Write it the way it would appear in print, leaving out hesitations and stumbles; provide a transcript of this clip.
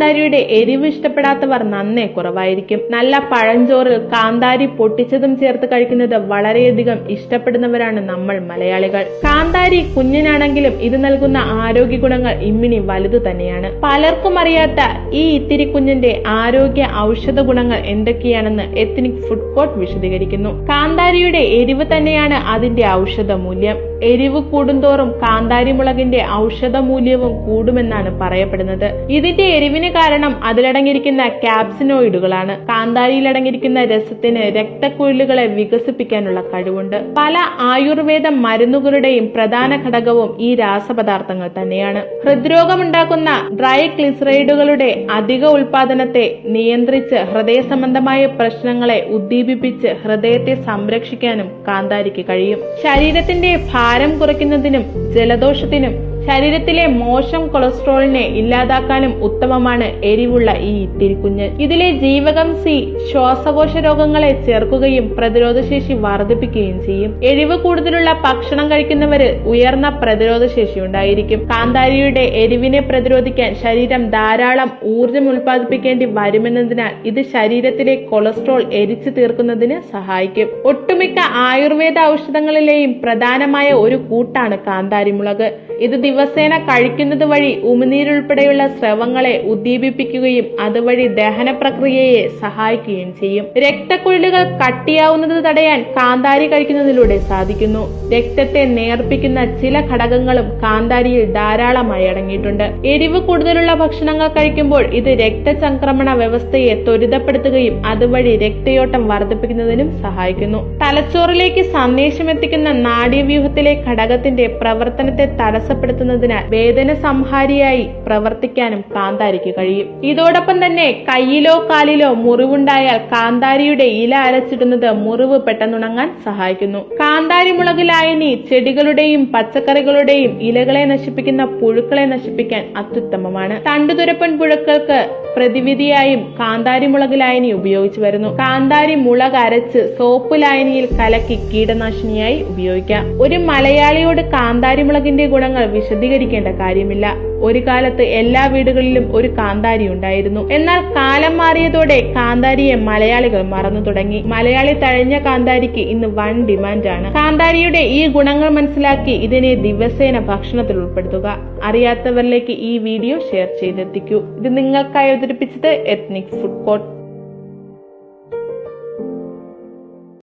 കാന്താരിയുടെ എരിവ് ഇഷ്ടപ്പെടാത്തവർ നന്നേ കുറവായിരിക്കും. നല്ല പഴഞ്ചോറിൽ കാന്താരി പൊട്ടിച്ചതും ചേർത്ത് കഴിക്കുന്നത് വളരെയധികം ഇഷ്ടപ്പെടുന്നവരാണ് നമ്മൾ മലയാളികൾ. കാന്താരി കുഞ്ഞിനാണെങ്കിലും ഇത് നൽകുന്ന ആരോഗ്യ ഗുണങ്ങൾ ഇമ്മിണി വലുതു തന്നെയാണ്. പലർക്കും അറിയാത്ത ഈ ഇത്തിരി കുഞ്ഞിന്റെ ആരോഗ്യ ഔഷധ ഗുണങ്ങൾ എന്തൊക്കെയാണെന്ന് എത്നിക് ഫുഡ് കോർട്ട് വിശദീകരിക്കുന്നു. കാന്താരിയുടെ എരിവ് തന്നെയാണ് അതിന്റെ ഔഷധ മൂല്യം. എരിവ് കൂടുന്തോറും കാന്താരി മുളകിന്റെ ഔഷധ മൂല്യവും കൂടുമെന്നാണ് പറയപ്പെടുന്നത്. ഇതിന്റെ എരിവിന് കാരണം അതിലടങ്ങിയിരിക്കുന്ന ക്യാപ്സിനോയിഡുകളാണ്. കാന്താരിയിൽ അടങ്ങിയിരിക്കുന്ന രസത്തിന് രക്തക്കുഴലുകളെ വികസിപ്പിക്കാനുള്ള കഴിവുണ്ട്. പല ആയുർവേദ മരുന്നുകളുടെയും പ്രധാന ഘടകവും ഈ രാസപദാർത്ഥങ്ങൾ തന്നെയാണ്. ഹൃദ്രോഗമുണ്ടാക്കുന്ന ട്രൈഗ്ലിസറൈഡുകളുടെ അധിക ഉൽപാദനത്തെ നിയന്ത്രിച്ച് ഹൃദയ സംബന്ധമായ പ്രശ്നങ്ങളെ ഉദ്ദീപിപ്പിച്ച് ഹൃദയത്തെ സംരക്ഷിക്കാനും കാന്താരിക്ക് കഴിയും. ശരീരത്തിന്റെ ഭാരം കുറയ്ക്കുന്നതിനും ജലദോഷത്തിനും ശരീരത്തിലെ മോശം കൊളസ്ട്രോളിനെ ഇല്ലാതാക്കാനും ഉത്തമമാണ് എരിവുള്ള ഈ ഇത്തിരിക്കുഞ്ഞ്. ഇതിലെ ജീവകം സി ശ്വാസകോശ രോഗങ്ങളെ ചേർക്കുകയും പ്രതിരോധശേഷി വർദ്ധിപ്പിക്കുകയും ചെയ്യും. എരിവ് കൂടുതലുള്ള ഭക്ഷണം കഴിക്കുന്നവര് ഉയർന്ന പ്രതിരോധശേഷി ഉണ്ടായിരിക്കും. കാന്താരിയുടെ എരിവിനെ പ്രതിരോധിക്കാൻ ശരീരം ധാരാളം ഊർജം ഉൽപ്പാദിപ്പിക്കേണ്ടി വരുമെന്നതിനാൽ ഇത് ശരീരത്തിലെ കൊളസ്ട്രോൾ എരിച്ചു തീർക്കുന്നതിന് സഹായിക്കും. ഒട്ടുമിക്ക ആയുർവേദ ഔഷധങ്ങളിലെയും പ്രധാനമായ ഒരു കൂട്ടാണ് കാന്താരി മുളക്. ഇത് ദിവസേന കഴിക്കുന്നത് വഴി ഉമിനീരുൾപ്പെടെയുള്ള സ്രവങ്ങളെ ഉദ്ദീപിപ്പിക്കുകയും അതുവഴി ദഹന പ്രക്രിയയെ സഹായിക്കുകയും ചെയ്യും. രക്തക്കുഴലുകൾ കട്ടിയാവുന്നത് തടയാൻ കാന്താരി കഴിക്കുന്നതിലൂടെ സാധിക്കുന്നു. രക്തത്തെ നേർപ്പിക്കുന്ന ചില ഘടകങ്ങളും കാന്താരിയിൽ ധാരാളമായി അടങ്ങിയിട്ടുണ്ട്. എരിവ് കൂടുതലുള്ള ഭക്ഷണങ്ങൾ കഴിക്കുമ്പോൾ ഇത് രക്തചംക്രമണ വ്യവസ്ഥയെ ത്വരിതപ്പെടുത്തുകയും അതുവഴി രക്തയോട്ടം വർദ്ധിപ്പിക്കുന്നതിനും സഹായിക്കുന്നു. തലച്ചോറിലേക്ക് സന്ദേശം എത്തിക്കുന്ന നാഡീവ്യൂഹത്തിലെ ഘടകത്തിന്റെ പ്രവർത്തനത്തെ തടസ്സപ്പെടുത്തുന്നതിനാൽ വേദന സംഹാരിയായി പ്രവർത്തിക്കാനും കാന്താരിക്ക് കഴിയും. ഇതോടൊപ്പം തന്നെ കയ്യിലോ കാലിലോ മുറിവുണ്ടായാൽ കാന്താരിയുടെ ഇല അരച്ചിടുന്നത് മുറിവ് പെട്ടെന്നുണങ്ങാൻ സഹായിക്കുന്നു. കാന്താരി മുളക് ലായനി ചെടികളുടെയും പച്ചക്കറികളുടെയും ഇലകളെ നശിപ്പിക്കുന്ന പുഴുക്കളെ നശിപ്പിക്കാൻ അത്യുത്തമമാണ്. തണ്ടുതുരപ്പൻ പുഴുക്കൾക്ക് പ്രതിവിധിയായും കാന്താരി മുളക് ലായനി ഉപയോഗിച്ചു വരുന്നു. കാന്താരി മുളക് അരച്ച് സോപ്പ് ലായനിയിൽ കലക്കി കീടനാശിനിയായി ഉപയോഗിക്കാം. ഒരു മലയാളിയോട് കാന്താരി മുളകിന്റെ ഗുണങ്ങൾ വിശദീകരിക്കേണ്ട കാര്യമില്ല. ഒരു കാലത്ത് എല്ലാ വീടുകളിലും ഒരു കാന്താരി ഉണ്ടായിരുന്നു. എന്നാൽ കാലം മാറിയതോടെ കാന്താരിയെ മലയാളികൾ മറന്നു തുടങ്ങി. മലയാളി തഴഞ്ഞ കാന്താരിക്ക് ഇന്ന് വൻ ഡിമാൻഡാണ്. കാന്താരിയുടെ ഈ ഗുണങ്ങൾ മനസ്സിലാക്കി ഇതിനെ ദിവസേന ഭക്ഷണത്തിൽ ഉൾപ്പെടുത്തുക. അറിയാത്തവരിലേക്ക് ഈ വീഡിയോ ഷെയർ ചെയ്തെത്തിക്കൂ. ഇത് നിങ്ങൾക്കായി അവതരിപ്പിച്ചത് എത്നിക് ഫുഡ് കോർട്ട്.